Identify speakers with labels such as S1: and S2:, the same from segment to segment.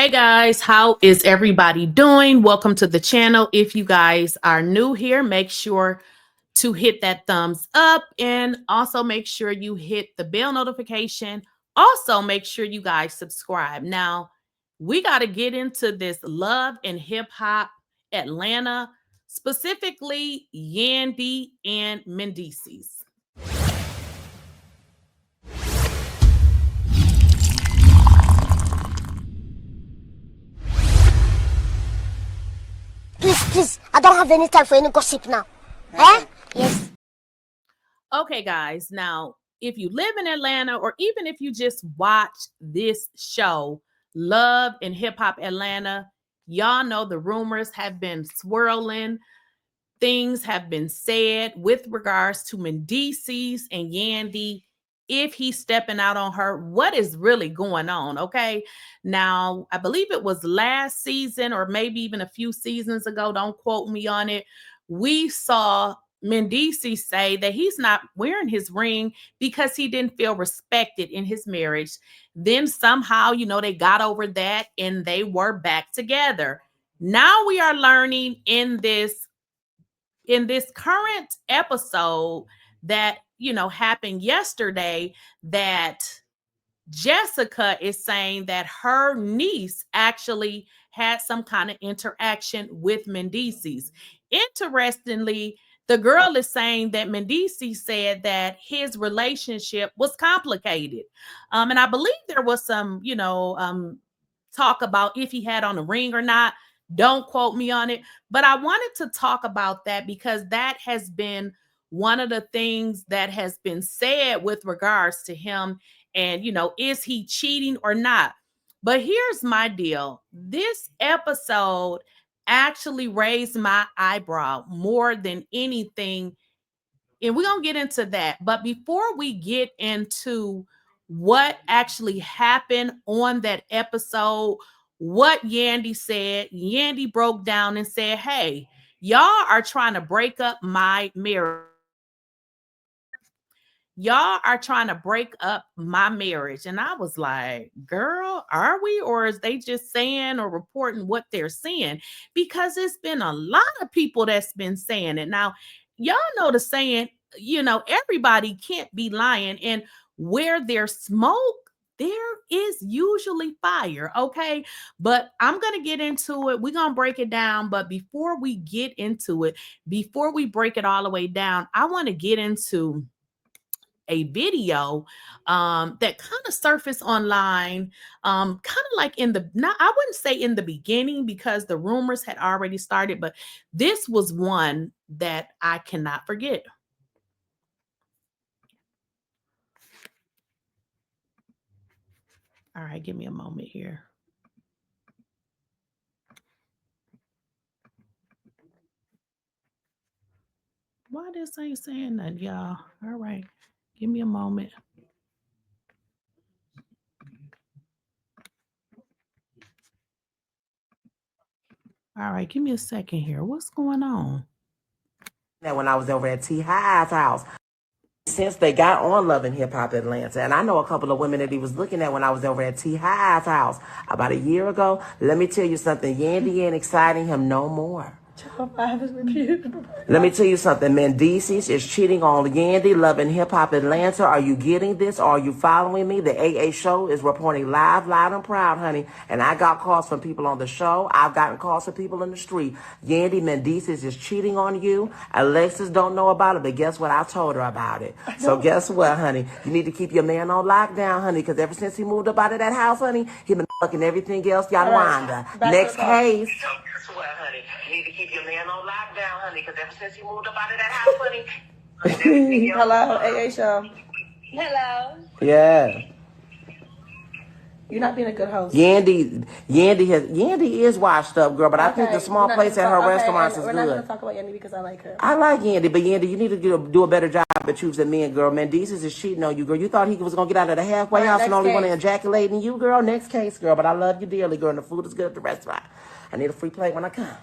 S1: Hey guys, how is everybody doing? Welcome to the channel. If you guys are new here, make sure to hit that thumbs up and also make sure you hit the bell notification. Also, make sure you guys subscribe. Now, we got to get into this love and hip hop Atlanta, specifically Yandy and Mendeecees.
S2: Please, I don't have any time for any gossip now. Eh? Yes.
S1: Okay, guys. Now, if you live in Atlanta or even if you just watch this show, Love and Hip Hop Atlanta, y'all know the rumors have been swirling. Things have been said with regards to Mendeecees and Yandy. If he's stepping out on her, what is really going on? Okay. Now, I believe it was last season or maybe even a few seasons ago. Don't quote me on it. We saw Mendeecees say that he's not wearing his ring because he didn't feel respected in his marriage. Then somehow, they got over that and they were back together. Now we are learning in this current episode that happened yesterday that Jessica is saying that her niece actually had some kind of interaction with Mendeecees. Interestingly, the girl is saying that Mendeecees said that his relationship was complicated. And I believe there was some, talk about if he had on a ring or not. Don't quote me on it. But I wanted to talk about that because that has been one of the things that has been said with regards to him. And, is he cheating or not? But here's my deal. This episode actually raised my eyebrow more than anything. And we're going to get into that. But before we get into what actually happened on that episode, what Yandy said, Yandy broke down and said, hey, y'all are trying to break up my marriage. Y'all are trying to break up my marriage. And I was like, girl, are we? Or is they just saying or reporting what they're saying? Because it's been a lot of people that's been saying it. Now, y'all know the saying, everybody can't be lying. And where there's smoke, there is usually fire. Okay. But I'm going to get into it. We're going to break it down. But before we get into it, before we break it all the way down, I want to get into a video that kind of surfaced online, kind of like I wouldn't say in the beginning because the rumors had already started, but this was one that I cannot forget. All right, give me a moment here. Why this ain't saying that, y'all? All right. Give me a moment. All right, give me a second here. What's going on?
S3: When I was over at 𝐾𝐨𝐧'𝐿K's house, since they got on Love and Hip Hop Atlanta, and I know a couple of women that he was looking at when I was over at 𝐾𝐨𝐧'S house about a year ago. Let me tell you something, Yandy ain't exciting him no more. Let me tell you something. Mendeecees is cheating on Yandy, Love and Hip Hop Atlanta. Are you getting this? Are you following me? The AA show is reporting live, loud, and proud, honey. And I got calls from people on the show. I've gotten calls from people in the street. Yandy Mendeecees is cheating on you. Alexis don't know about it, but guess what? I told her about it. So guess what, honey? You need to keep your man on lockdown, honey, because ever since he moved up out of that house, honey, he been fucking everything else. Y'all wonder. Next case. Guess what, honey? You need to keep your man on lockdown, honey, because ever since he moved up out of that house, honey.
S4: Hello, AA show.
S2: Hello.
S3: Yeah.
S4: You're not being a good host.
S3: Yandy is washed up, girl, but I think the small place at her restaurants is good.
S4: We're not going to talk about Yandy because I like her.
S3: I like Yandy, but Yandy, you need to do a better job at choosing men, girl. Mendeecees is cheating on you, girl. You thought he was going to get out of the halfway house and only want to ejaculate in you, girl. Next case, girl, but I love you dearly, girl, and the food is good at the restaurant. I need a free plate when I come.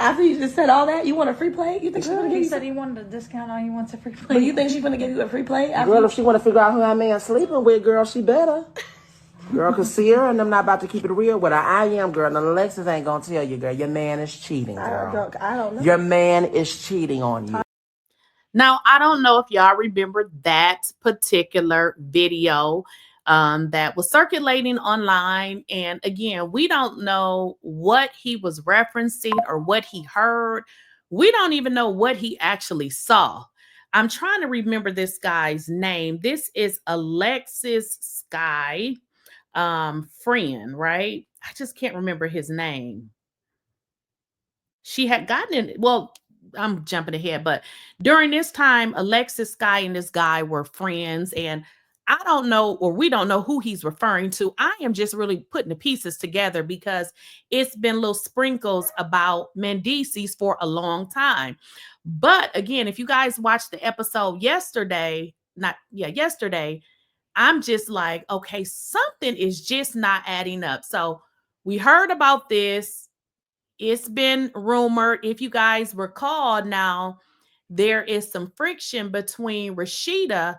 S4: After you just said all that, you want a free plate? You think she's gonna give you?
S5: He said he wanted a discount on. He wants a free plate.
S4: But you think she's gonna give you a free plate?
S3: Girl, if she want to figure out who that man sleeping with, girl, she better. Girl, cause Sierra and I'm not about to keep it real with her. I am, girl. And Alexis ain't gonna tell you, girl. Your man is cheating, girl.
S4: I don't know.
S3: Your man is cheating on you.
S1: Now, I don't know if y'all remember that particular video that was circulating online. And again, we don't know what he was referencing or what he heard. We don't even know what he actually saw. I'm trying to remember this guy's name. This is Alexis Sky friend, right? I just can't remember his name. She had gotten in, well, I'm jumping ahead, but during this time, Alexis Sky and this guy were friends, and I don't know, or we don't know who he's referring to. I am just really putting the pieces together because it's been little sprinkles about Mendices for a long time. But again, if you guys watched the episode yesterday, yesterday, I'm just like, okay, something is just not adding up. So we heard about this. It's been rumored, if you guys recall now, there is some friction between Rashida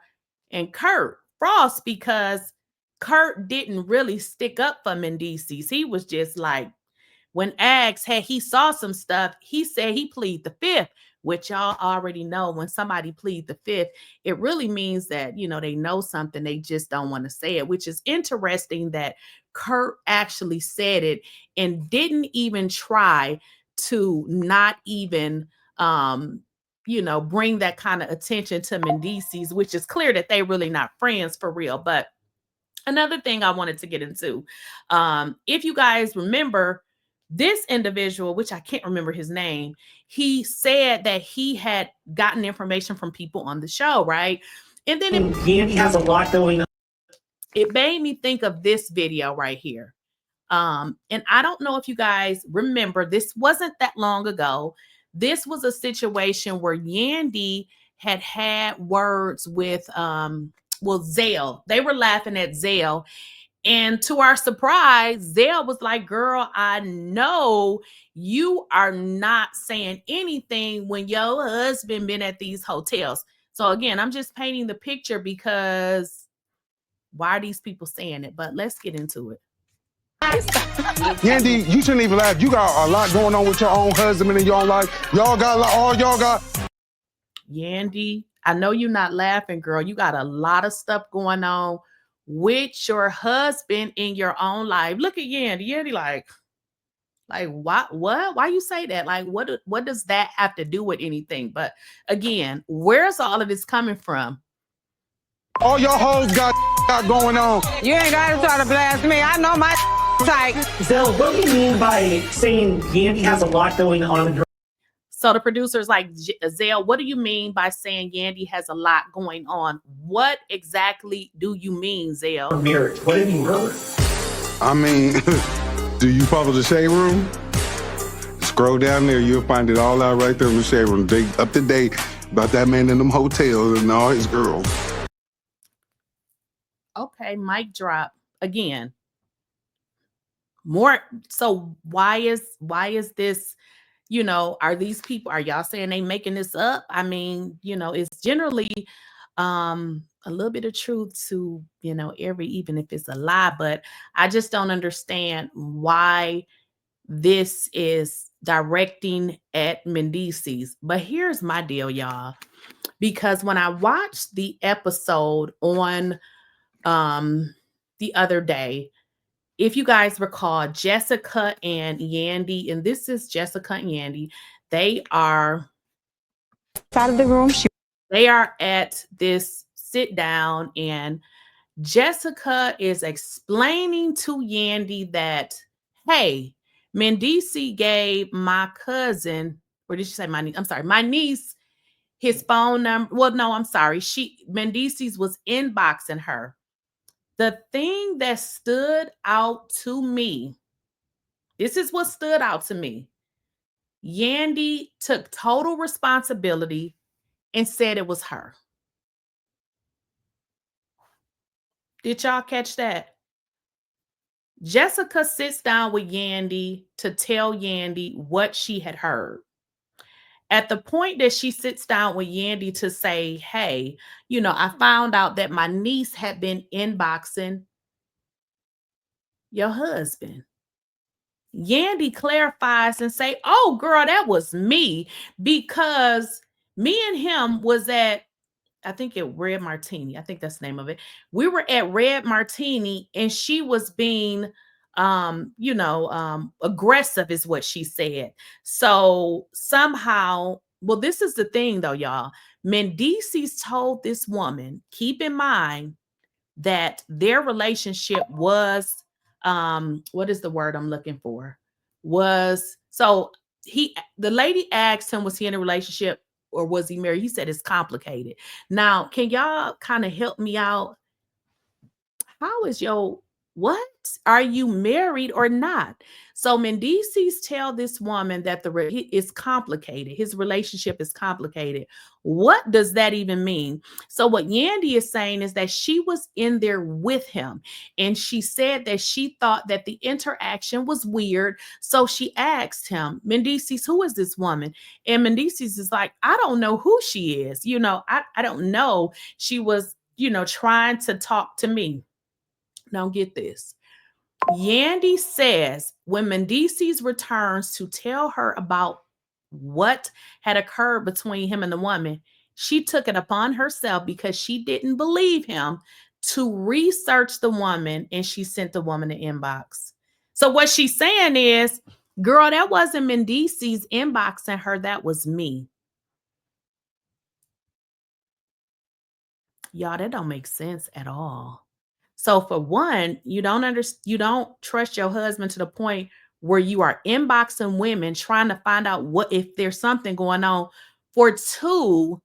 S1: and Kurt Frost because Kurt didn't really stick up for Mendices. He was just like, when asked, hey, he saw some stuff, he said he plead the fifth, which y'all already know when somebody plead the fifth, it really means that, you know, they know something, they just don't want to say it, which is interesting that Kurt actually said it and didn't even try to not even, you know, bring that kind of attention to Mendices, which is clear that they really not friends for real. But another thing I wanted to get into, if you guys remember, this individual, which I can't remember his name, he said that he had gotten information from people on the show, right? And then
S6: Yandy has a lot going on.
S1: It made me think of this video right here. And I don't know if you guys remember, this wasn't that long ago. This was a situation where Yandy had words with 𝐬𝐿. They were laughing at 𝐬𝐿. And to our surprise, 𝐬𝐿 was like, girl, I know you are not saying anything when your husband been at these hotels. So again, I'm just painting the picture because why are these people saying it? But let's get into it.
S7: Yandy, you shouldn't even laugh. You got a lot going on with your own husband in your own life. Y'all got all y'all got.
S1: Yandy, I know you're not laughing, girl. You got a lot of stuff going on with your husband in your own life. Look at Yandy. Yandy like what? Why you say that? Like, what does that have to do with anything? But again, where's all of this coming from?
S7: All your hoes got going on.
S8: You ain't got to try to blast me. I know my type.
S6: 𝐬𝐿, what do you mean by saying Yandy has a lot going on in her
S1: So the producer's like, 𝐬𝐿, what do you mean by saying Yandy has a lot going on? What exactly do you mean, 𝐬𝐿?
S6: marriage? What have you heard?
S7: I mean, do you follow the shade room? Scroll down there, you'll find it all out right there in the shade room. They up to date about that man in them hotels and all his girls.
S1: Okay, mic drop again. More. So why is this, you know, are y'all saying they making this up? I mean, you know, it's generally a little bit of truth to, you know, even if it's a lie, but I just don't understand why this is directing at Mendices. But here's my deal, y'all, because when I watched the episode on the other day, if you guys recall, Jessica and Yandy, and this is Jessica and Yandy, they are
S8: Out of the room.
S1: they are at this sit down, and Jessica is explaining to Yandy that, hey, Mendices gave my cousin, or did she say my niece? I'm sorry, my niece, his phone number. Well, no, I'm sorry. Mendices was inboxing her. The thing that stood out to me, this is what stood out to me. Yandy took total responsibility and said it was her. Did y'all catch that? Jessica sits down with Yandy to tell Yandy what she had heard. At the point that she sits down with Yandy to say, hey, you know, I found out that my niece had been inboxing your husband. Yandy clarifies and say, oh, girl, that was me, because me and him was at, I think at Red Martini. I think that's the name of it. We were at Red Martini and she was being, aggressive is what she said. So somehow, well, this is the thing though, y'all. Mendeecees told this woman, keep in mind that their relationship was, what is the word I'm looking for? The lady asked him, was he in a relationship or was he married? He said it's complicated. Now, can y'all kind of help me out? How is what? Are you married or not? So Mendeecees tell this woman that it's complicated. His relationship is complicated. What does that even mean? So what Yandy is saying is that she was in there with him and she said that she thought that the interaction was weird. So she asked him, Mendeecees, who is this woman? And Mendeecees is like, I don't know who she is. I don't know. She was, trying to talk to me. Now get this. Yandy says when Mendeecees returns to tell her about what had occurred between him and the woman, she took it upon herself because she didn't believe him to research the woman, and she sent the woman an inbox. So what she's saying is, girl, that wasn't Mendeecees inboxing her, that was me. Y'all, that don't make sense at all. So for one, you don't trust your husband to the point where you are inboxing women trying to find out what if there's something going on. For two,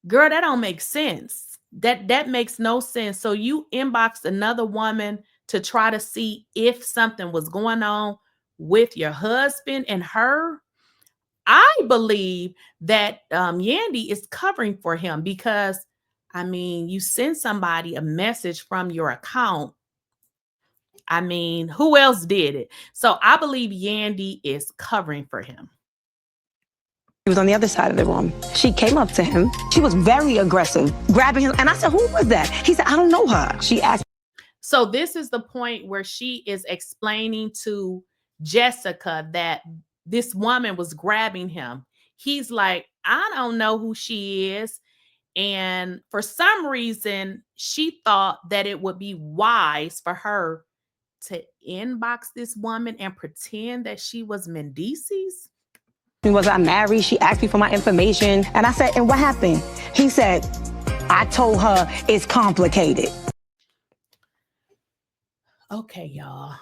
S1: girl, that don't make sense. That makes no sense. So you inboxed another woman to try to see if something was going on with your husband and her. I believe that Yandy is covering for him because, I mean, you send somebody a message from your account. I mean, who else did it? So I believe Yandy is covering for him.
S8: He was on the other side of the room. She came up to him. She was very aggressive, grabbing him. And I said, who was that? He said, I don't know her. She asked.
S1: So this is the point where she is explaining to Jessica that this woman was grabbing him. He's like, I don't know who she is. And for some reason, she thought that it would be wise for her to inbox this woman and pretend that she was Mendeecees.
S8: Was I married? She asked me for my information. And I said, and what happened? He said, I told her it's complicated.
S1: Okay, y'all.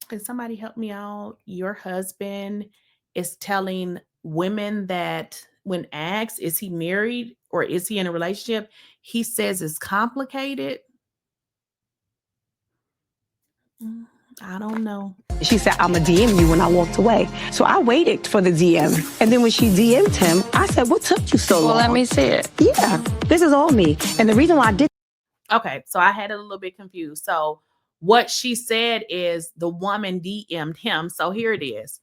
S1: Can somebody help me out? Your husband is telling women that when asked, is he married or is he in a relationship? He says it's complicated. I don't know.
S8: She said, I'm going to DM you when I walked away. So I waited for the DM. And then when she DM'd him, I said, what took you so long?
S5: Well, let me see it.
S8: Yeah, this is all me. And the reason why I did.
S1: Okay, so I had it a little bit confused. So what she said is the woman DM'd him. So here it is.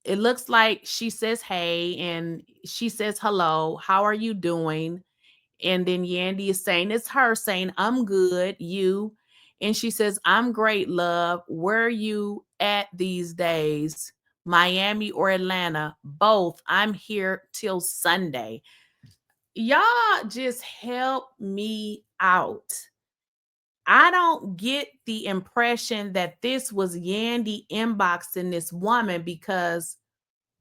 S1: It looks like she says, hey, and she says, hello, how are you doing? And then Yandy is saying, it's her saying, I'm good, you. And she says, I'm great, love. Where are you at these days? Miami or Atlanta? Both. I'm here till Sunday. Y'all just help me out. I don't get the impression that this was Yandy inboxing this woman, because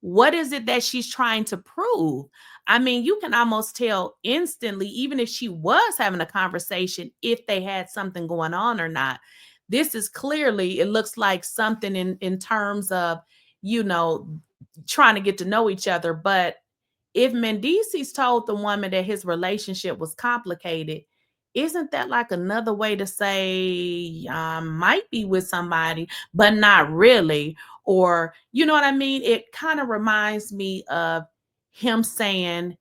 S1: what is it that she's trying to prove? I mean, you can almost tell instantly, even if she was having a conversation, if they had something going on or not. This is clearly, it looks like something in terms of, trying to get to know each other. But if Mendeecees told the woman that his relationship was complicated, isn't that like another way to say I might be with somebody, but not really? Or, you know what I mean? It kind of reminds me of him saying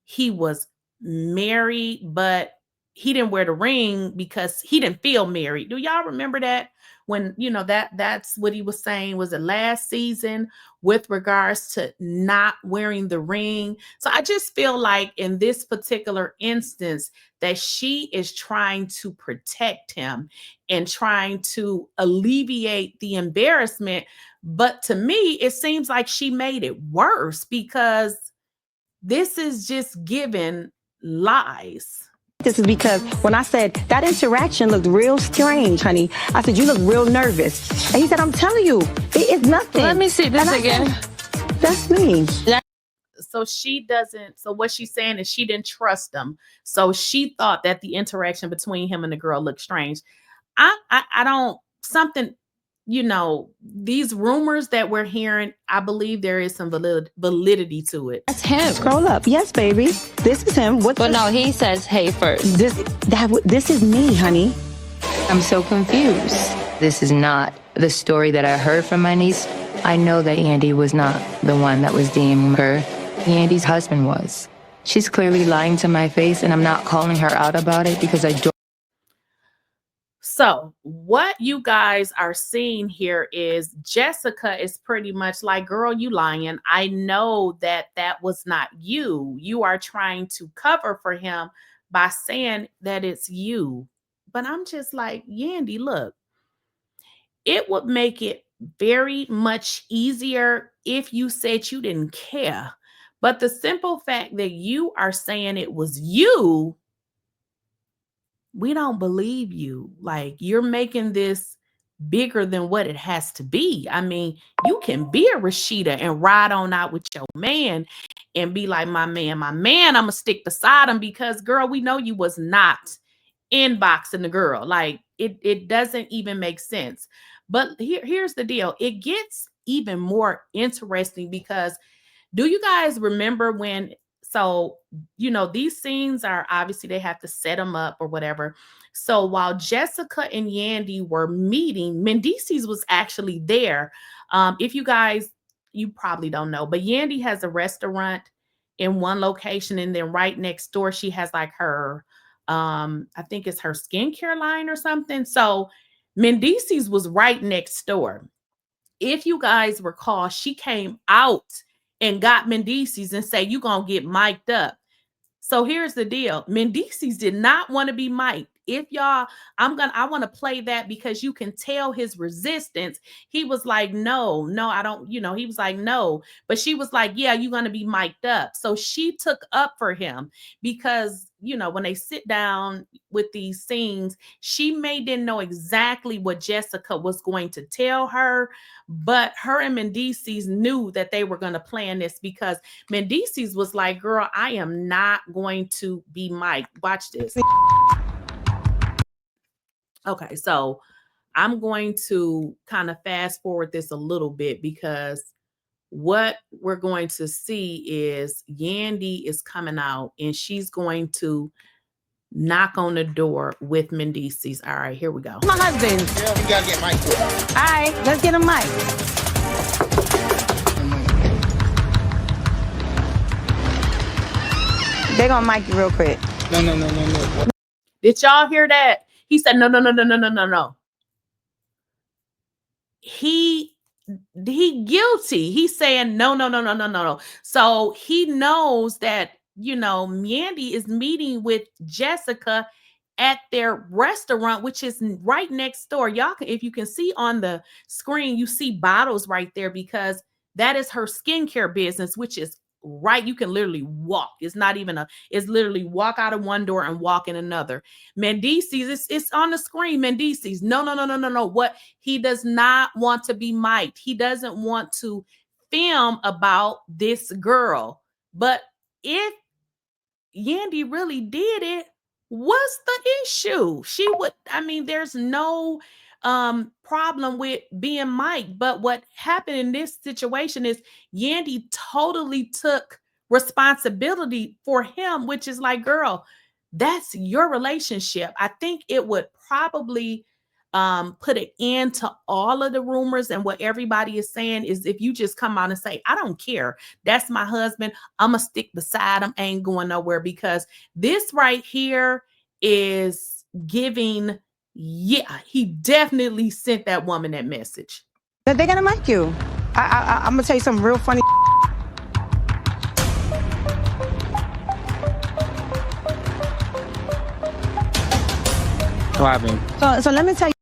S1: he was married, but he didn't wear the ring because he didn't feel married. Do y'all remember that? When, you know, that's what he was saying, was it last season, with regards to not wearing the ring. So I just feel like in this particular instance that she is trying to protect him and trying to alleviate the embarrassment. But to me, it seems like she made it worse, because this is just giving lies.
S8: This is because when I said that interaction looked real strange, honey, I said, you look real nervous. And he said, I'm telling you, it is nothing.
S5: Let me see this again.
S8: That's me.
S1: So she doesn't, so what she's saying is she didn't trust him. So she thought that the interaction between him and the girl looked strange. I don't, something, you know, these rumors that we're hearing, I believe there is some validity to it.
S5: That's him.
S8: Scroll up. Yes, baby. This is him. What's
S5: But no, he says, hey, first.
S8: This is me, honey.
S9: I'm so confused. This is not the story that I heard from my niece. I know that Yandy was not the one that was DMing her. Yandy's husband was. She's clearly lying to my face, and I'm not calling her out about it because I don't.
S1: So what you guys are seeing here is Jessica is pretty much like, girl, you lying. I know that that was not you. You are trying to cover for him by saying that it's you. But I'm just like, Yandy, look, it would make it very much easier if you said you didn't care. But the simple fact that you are saying it was you, we don't believe you. Like, you're making this bigger than what it has to be. I mean, you can be a Rashida and ride on out with your man and be like, my man, I'm gonna stick beside him, because girl, we know you was not inboxing the girl. Like, it doesn't even make sense. But here's the deal. It gets even more interesting, because do you guys remember when, so, you know, these scenes are obviously, they have to set them up or whatever. So while Jessica and Yandy were meeting, Mendices was actually there. If you guys, you probably don't know, but Yandy has a restaurant in one location, and then right next door, she has like her, I think it's her skincare line or something. So Mendices was right next door. If you guys recall, she came out and got Mendices and say, you gonna get mic'd up. So here's the deal. Mendices did not want to be mic'd. If y'all, I want to play that, because you can tell his resistance. He was like, no, I don't, you know, he was like, no. But she was like, yeah, you're going to be mic'd up. So she took up for him, because, you know, when they sit down with these scenes, she didn't know exactly what Jessica was going to tell her, but her and Mendices knew that they were going to plan this, because Mendices was like, girl, I am not going to be mic'd. Watch this. Okay, so I'm going to kind of fast forward this a little bit, because what we're going to see is Yandy is coming out and she's going to knock on the door with Mendices. All right, here we go.
S8: My husband.
S10: Yeah, we gotta get Mike.
S8: All right, let's get a mic. They're gonna mic you real quick.
S10: No.
S1: Did y'all hear that? He said, no. He guilty. He's saying no. So he knows that, you know, Yandy is meeting with Jessica at their restaurant, which is right next door. Y'all can, if you can see on the screen, you see bottles right there, because that is her skincare business, which is right. You can literally walk. It's not even it's literally walk out of one door and walk in another. Mendices, it's on the screen. Mendices, no. What? He does not want to be mic'd. He doesn't want to film about this girl. But if Yandy really did it, what's the issue? She would, I mean, there's no problem with being mic'd. But what happened in this situation is Yandy totally took responsibility for him, which is like, girl, that's your relationship. I think it would probably put an end to all of the rumors, and what everybody is saying is, if you just come out and say, I don't care, that's my husband, I'm gonna stick beside him, ain't going nowhere, because this right here is giving, yeah, he definitely sent that woman that message.
S8: That they're gonna like you. I'm gonna tell you something real funny.
S10: What happened?
S8: So let me tell you.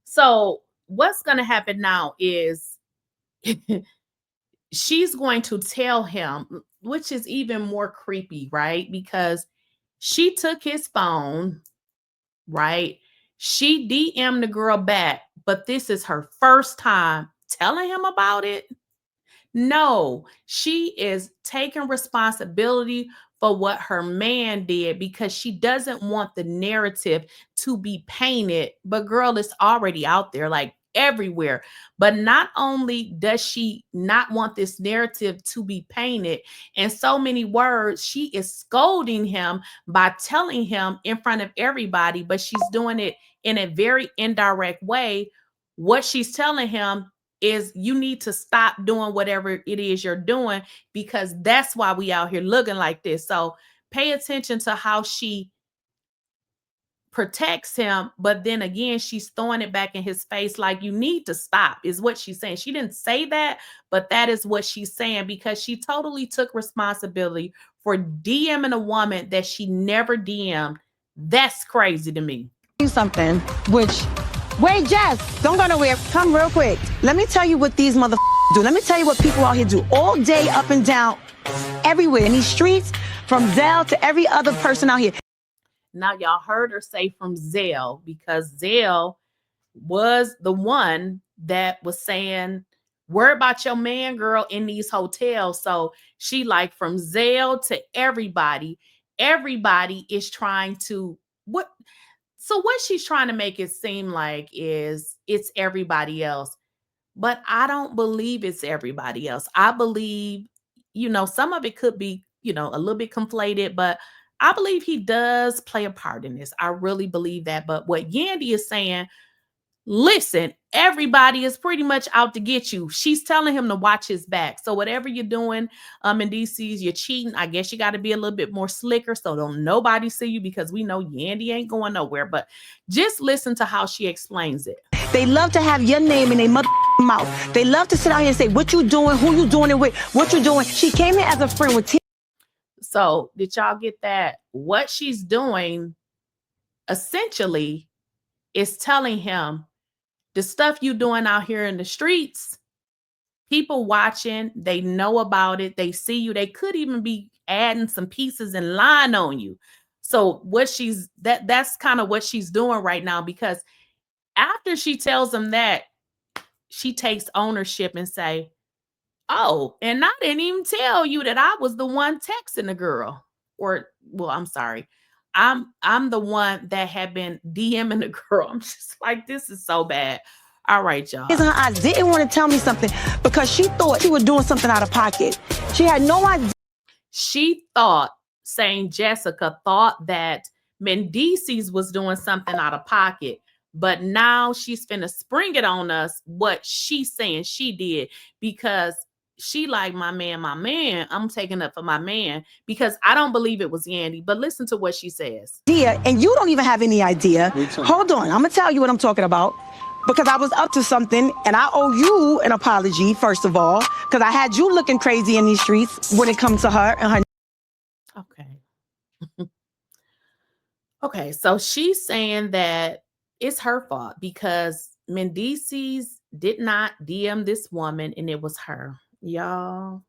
S1: So what's gonna happen now is she's going to tell him, which is even more creepy, right? Because she took his phone, right? She DM'd the girl back, but this is her first time telling him about it. No, she is taking responsibility for what her man did because she doesn't want the narrative to be painted. But girl, it's already out there, like everywhere. But not only does she not want this narrative to be painted in so many words, she is scolding him by telling him in front of everybody, but she's doing it in a very indirect way. What she's telling him is you need to stop doing whatever it is you're doing because that's why we out here looking like this. So pay attention to how she protects him, but then again, she's throwing it back in his face like you need to stop is what she's saying. She didn't say that, but that is what she's saying because she totally took responsibility for DMing a woman that she never DM'd. That's crazy to me.
S8: Something which, wait, Jess, don't go nowhere. Come real quick. Let me tell you what these motherfuckers do. Let me tell you what people out here do all day, up and down, everywhere in these streets, from Zell to every other person out here.
S1: Now, y'all heard her say from Zell because Zell was the one that was saying, worry about your man, girl, in these hotels. So she like from Zell to everybody is trying to, what she's trying to make it seem like is it's everybody else. But I don't believe it's everybody else. I believe, some of it could be, a little bit conflated, but I believe he does play a part in this. I really believe that. But what Yandy is saying, listen, everybody is pretty much out to get you. She's telling him to watch his back. So whatever you're doing in DC's, you're cheating. I guess you got to be a little bit more slicker so don't nobody see you because we know Yandy ain't going nowhere. But just listen to how she explains it.
S8: They love to have your name in their mother mouth. They love to sit out here and say, what you doing, who you doing it with, what you doing. She came here as a friend with T.
S1: So did y'all get that? What she's doing essentially is telling him the stuff you doing out here in the streets, people watching, they know about it. They see you. They could even be adding some pieces in line on you. So what that's kind of what she's doing right now, because after she tells him that, she takes ownership and say, oh, and I didn't even tell you that I was the one texting the girl. Or, well, I'm sorry. I'm the one that had been DMing the girl. I'm just like, this is so bad. All right, y'all.
S8: I didn't want to tell me something because she thought she was doing something out of pocket. She had no idea.
S1: She thought, saying Jessica thought that Mendices was doing something out of pocket. But now she's finna spring it on us what she's saying she did because she like my man. I'm taking up for my man because I don't believe it was Yandy. But listen to what she says.
S8: And you don't even have any idea. Hold on. I'm going to tell you what I'm talking about because I was up to something and I owe you an apology, first of all, because I had you looking crazy in these streets when it comes to her and her.
S1: Okay. Okay. So she's saying that it's her fault because Mendices did not DM this woman and it was her. Y'all,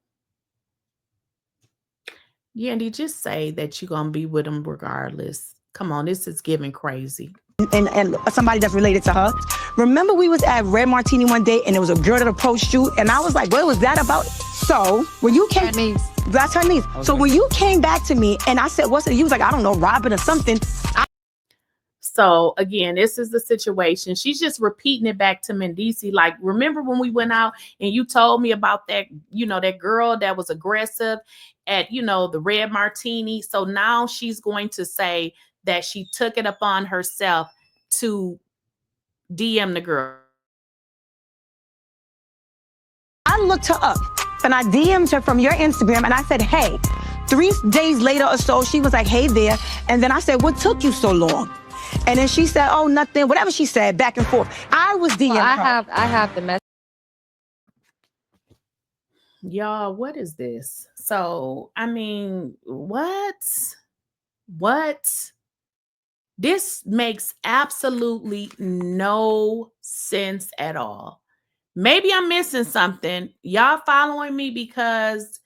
S1: Yandy, just say that you're going to be with him regardless. Come on, this is giving crazy.
S8: And somebody that's related to her. Remember we was at Red Martini one day and there was a girl that approached you and I was like, what was that about? So when you came, that's her niece. Okay. So when you came back to me and I said, what's it? You was like, I don't know, Robin or something.
S1: So again, this is the situation. She's just repeating it back to Mendici. Like, remember when we went out and you told me about that, that girl that was aggressive at, the Red Martini. So now she's going to say that she took it upon herself to DM the girl.
S8: I looked her up and I DM'd her from your Instagram and I said, hey, 3 days later or so, she was like, hey there. And then I said, what took you so long? And then she said, oh, nothing, whatever she said, back and forth. I was DMing her.
S5: I have the message.
S1: Y'all, what is this? So, I mean, what? This makes absolutely no sense at all. Maybe I'm missing something. Y'all following me because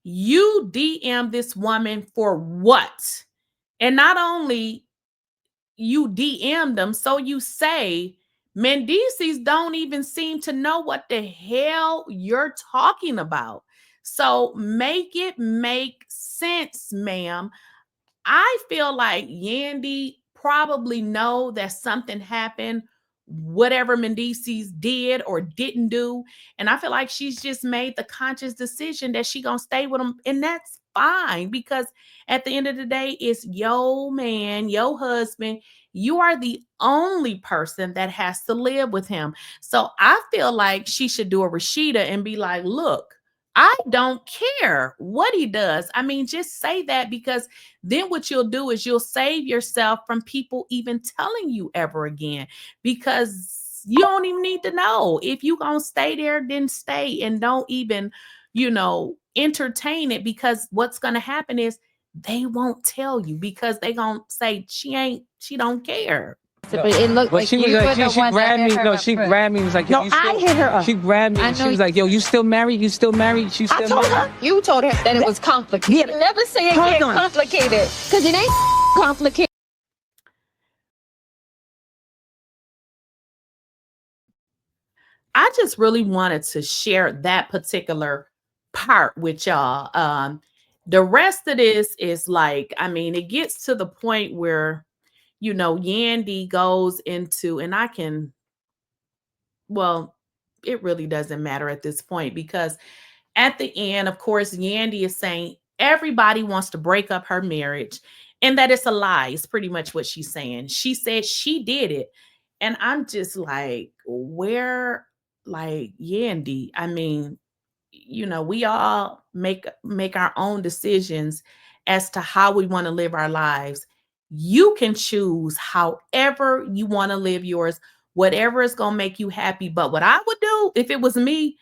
S1: you DM this woman for what? And not only you DM them, so you say Mendeecees don't even seem to know what the hell you're talking about. So make it make sense, ma'am. I feel like Yandy probably know that something happened, whatever Mendeecees did or didn't do. And I feel like she's just made the conscious decision that she gonna stay with him. And that's fine, because at the end of the day, it's your man, your husband. You are the only person that has to live with him. So I feel like she should do a Rashida and be like, look, I don't care what he does. I mean, just say that, because then what you'll do is you'll save yourself from people even telling you ever again, because you don't even need to know. If you gonna stay there, then stay, and don't even, entertain it, because what's gonna happen is they won't tell you, because they gonna say she don't care.
S5: But it looked like
S11: she was like, she grabbed me. No, she grabbed me. Was like,
S8: no, I hit her up.
S11: She grabbed me. She was like, yo, you still married? You still married? She still
S8: I told
S11: married?
S8: her.
S5: you told her that it was complicated.
S8: Yeah.
S5: Never say it get complicated, because it ain't complicated.
S1: I just really wanted to share that particular part with y'all. The rest of this is like, I mean, it gets to the point where, Yandy goes into, and it really doesn't matter at this point, because at the end, of course, Yandy is saying everybody wants to break up her marriage and that it's a lie. It's pretty much what she's saying. She said she did it. And I'm just like, Yandy, I mean, we all make our own decisions as to how we want to live our lives. You can choose however you want to live yours, whatever is going to make you happy. But what I would do if it was me,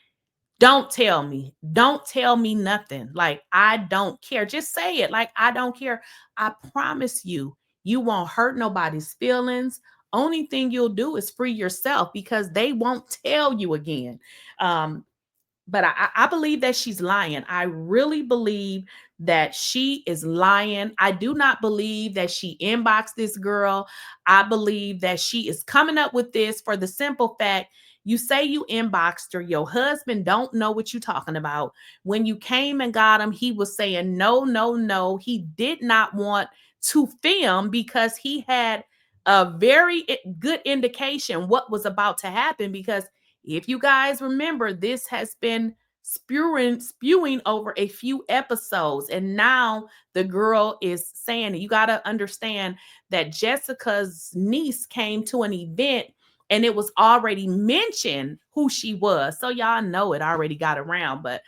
S1: don't tell me. Don't tell me nothing. Like, I don't care. Just say it. Like, I don't care. I promise you, you won't hurt nobody's feelings. Only thing you'll do is free yourself, because they won't tell you again. But I believe that she's lying. I really believe that she is lying. I do not believe that she inboxed this girl. I believe that she is coming up with this for the simple fact, you say you inboxed her. Your husband don't know what you're talking about. When you came and got him, he was saying, no, no, no. He did not want to film, because he had a very good indication what was about to happen. Because if you guys remember, this has been spewing over a few episodes. And now the girl is saying, you got to understand that Jessica's niece came to an event and it was already mentioned who she was. So y'all know it already got around. But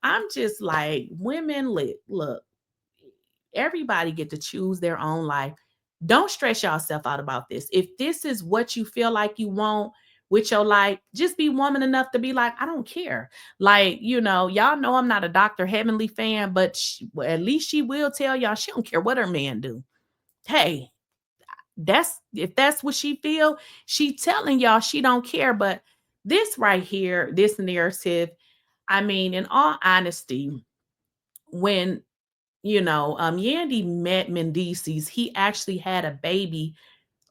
S1: I'm just like, women, look, everybody get to choose their own life. Don't stress yourself out about this. If this is what you feel like you want with your life, just be woman enough to be like, I don't care. Like, y'all know I'm not a Dr. Heavenly fan, but at least she will tell y'all she don't care what her man do. Hey, if that's what she feel, she telling y'all she don't care. But this right here, this narrative, I mean, in all honesty, when Yandy met Mendeecees, he actually had a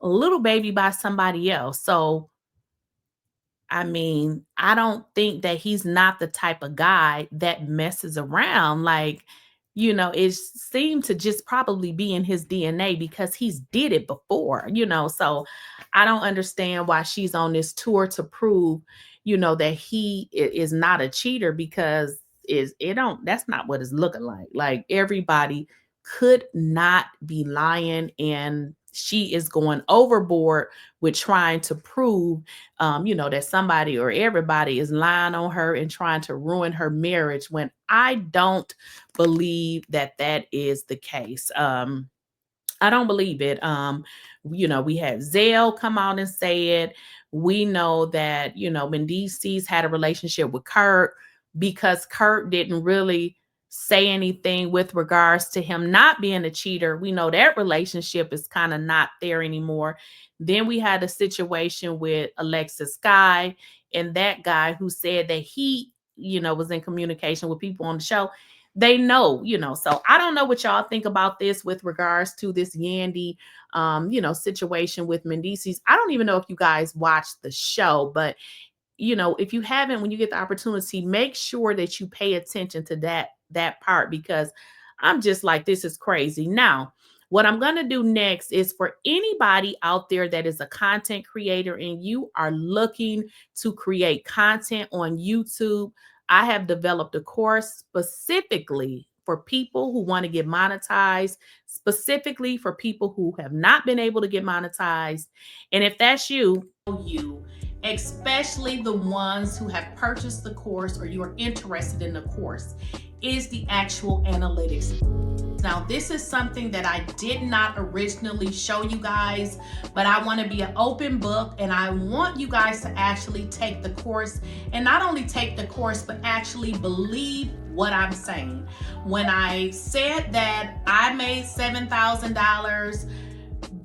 S1: little baby by somebody else. So I mean, I don't think that he's not the type of guy that messes around. Like, it seemed to just probably be in his DNA, because he's did it before, so I don't understand why she's on this tour to prove, that he is not a cheater, because that's not what it's looking like. Like, everybody could not be lying, and she is going overboard with trying to prove, that somebody or everybody is lying on her and trying to ruin her marriage, when I don't believe that that is the case. I don't believe it. We had Zell come out and say it. We know that, Mendices had a relationship with Kurt because Kurt didn't really say anything with regards to him not being a cheater. We know that relationship is kind of not there anymore. Then we had a situation with Alexis Sky and that guy who said that he, was in communication with people on the show. They know, so I don't know what y'all think about this with regards to this Yandy, situation with Mendices. I don't even know if you guys watched the show, but, if you haven't, when you get the opportunity, make sure that you pay attention to that part, because I'm just like, this is crazy. Now, what I'm going to do next is for anybody out there that is a content creator and you are looking to create content on YouTube, I have developed a course specifically for people who want to get monetized, specifically for people who have not been able to get monetized. And if that's you, especially the ones who have purchased the course or you are interested in the course, is the actual analytics. Now, this is something that I did not originally show you guys, but I want to be an open book and I want you guys to actually take the course, and not only take the course, but actually believe what I'm saying. When I said that I made $7,000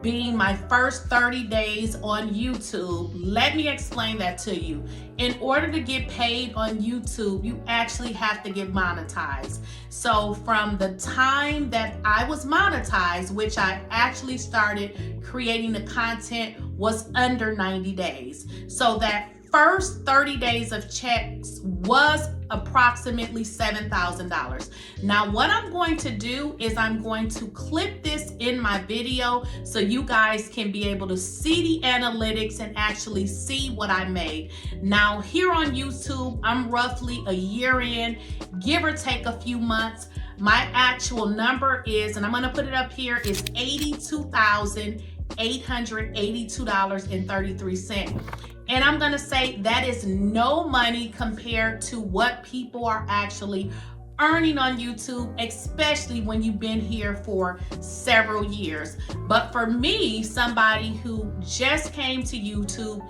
S1: being my first 30 days on YouTube, let me explain that to you. In order to get paid on YouTube, you actually have to get monetized. So from the time that I was monetized, which I actually started creating the content, was under 90 days. So that first 30 days of checks was approximately $7,000. Now, what I'm going to do is I'm going to clip this in my video so you guys can be able to see the analytics and actually see what I made. Now, here on YouTube, I'm roughly a year in, give or take a few months. My actual number is, and I'm going to put it up here, is $82,882.33. And I'm going to say that is no money compared to what people are actually earning on YouTube, especially when you've been here for several years. But for me, somebody who just came to YouTube,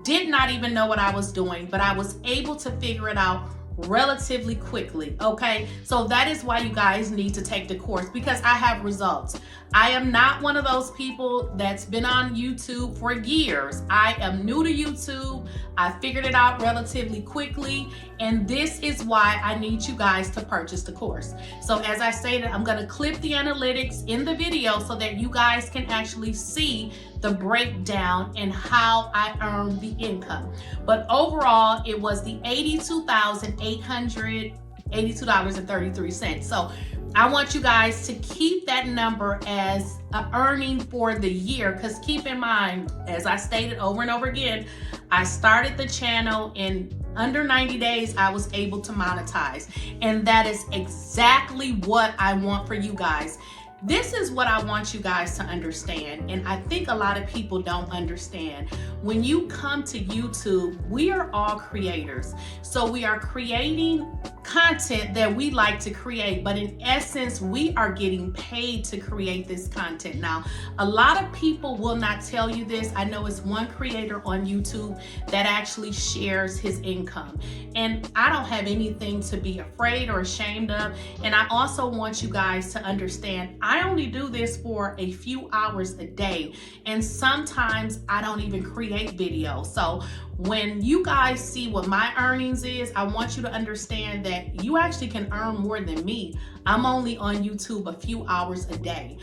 S1: did not even know what I was doing, but I was able to figure it out relatively quickly. Okay, so that is why you guys need to take the course, because I have results. I am not one of those people that's been on YouTube for years. I am new to YouTube. I figured it out relatively quickly, and this is why I need you guys to purchase the course. So as I stated, I'm going to clip the analytics in the video so that you guys can actually see the breakdown and how I earned the income. But overall, it was the $82,882.33. So I want you guys to keep that number as an earning for the year, because keep in mind, as I stated over and over again, I started the channel in under 90 days, I was able to monetize. And that is exactly what I want for you guys. This is what I want you guys to understand, and I think a lot of people don't understand. When you come to YouTube, we are all creators. So we are creating content that we like to create, but in essence, we are getting paid to create this content. Now, a lot of people will not tell you this. I know it's one creator on YouTube that actually shares his income, and I don't have anything to be afraid or ashamed of. And I also want you guys to understand, I only do this for a few hours a day, and sometimes I don't even create videos. So when you guys see what my earnings is, I want you to understand that you actually can earn more than me. I'm only on YouTube a few hours a day.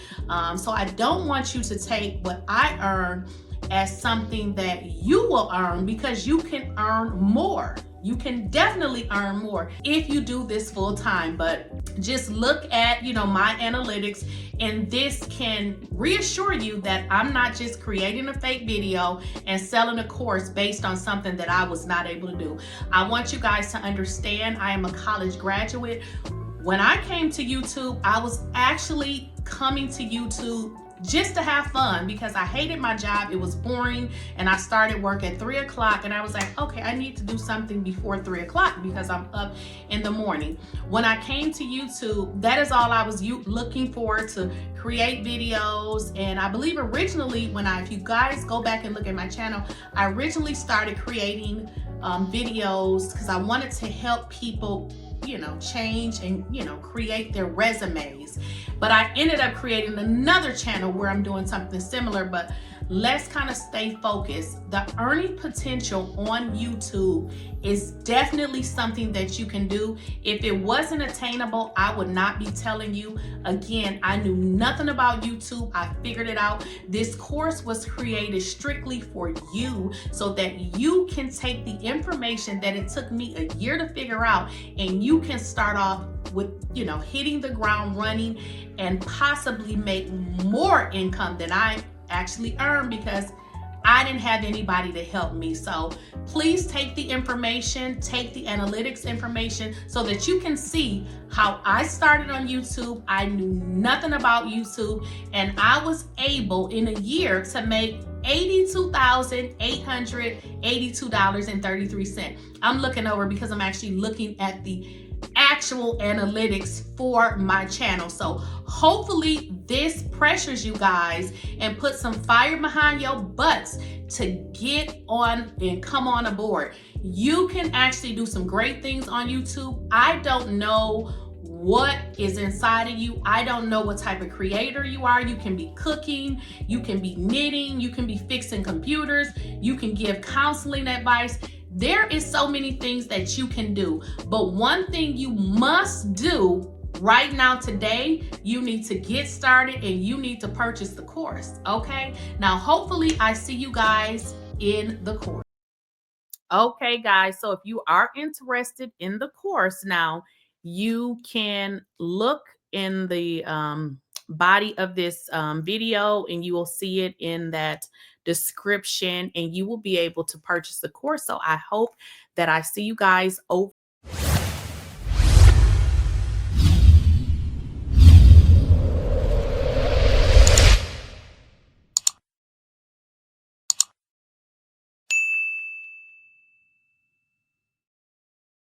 S1: So I don't want you to take what I earn as something that you will earn, because you can earn more. You can definitely earn more if you do this full time. But just look at, my analytics, and this can reassure you that I'm not just creating a fake video and selling a course based on something that I was not able to do. I want you guys to understand, I am a college graduate. When I came to YouTube, I was actually coming to YouTube just to have fun, because I hated my job. It was boring, and I started work at 3 o'clock, and I was like, okay, I need to do something before 3 o'clock because I'm up in the morning. When I came to YouTube, that is all I was looking for, to create videos. And I believe originally if you guys go back and look at my channel, I originally started creating videos because I wanted to help people, you know, change and, you know, create their resumes. But I ended up creating another channel where I'm doing something similar, but let's kind of stay focused. The earning potential on YouTube is definitely something that you can do. If it wasn't attainable, I would not be telling you. Again, I knew nothing about YouTube. I figured it out. This course was created strictly for you so that you can take the information that it took me a year to figure out, and you can start off with, you know, hitting the ground running and possibly make more income than I actually earned, because I didn't have anybody to help me. So please take the information, take the analytics information, so that you can see how I started on YouTube. I knew nothing about YouTube, and I was able in a year to make $82,882.33. I'm looking over because I'm actually looking at the actual analytics for my channel. So hopefully this pressures you guys and put some fire behind your butts to get on and come on aboard. You can actually do some great things on YouTube. I don't know what is inside of you. I don't know what type of creator you are. You can be cooking, you can be knitting, you can be fixing computers, you can give counseling advice. There is so many things that you can do, but one thing you must do right now today, you need to get started and you need to purchase the course, okay? Now, hopefully I see you guys in the course. Okay, guys, so if you are interested in the course now, you can look in the body of this video, and you will see it in that description, and you will be able to purchase the course. So I hope that I see you guys over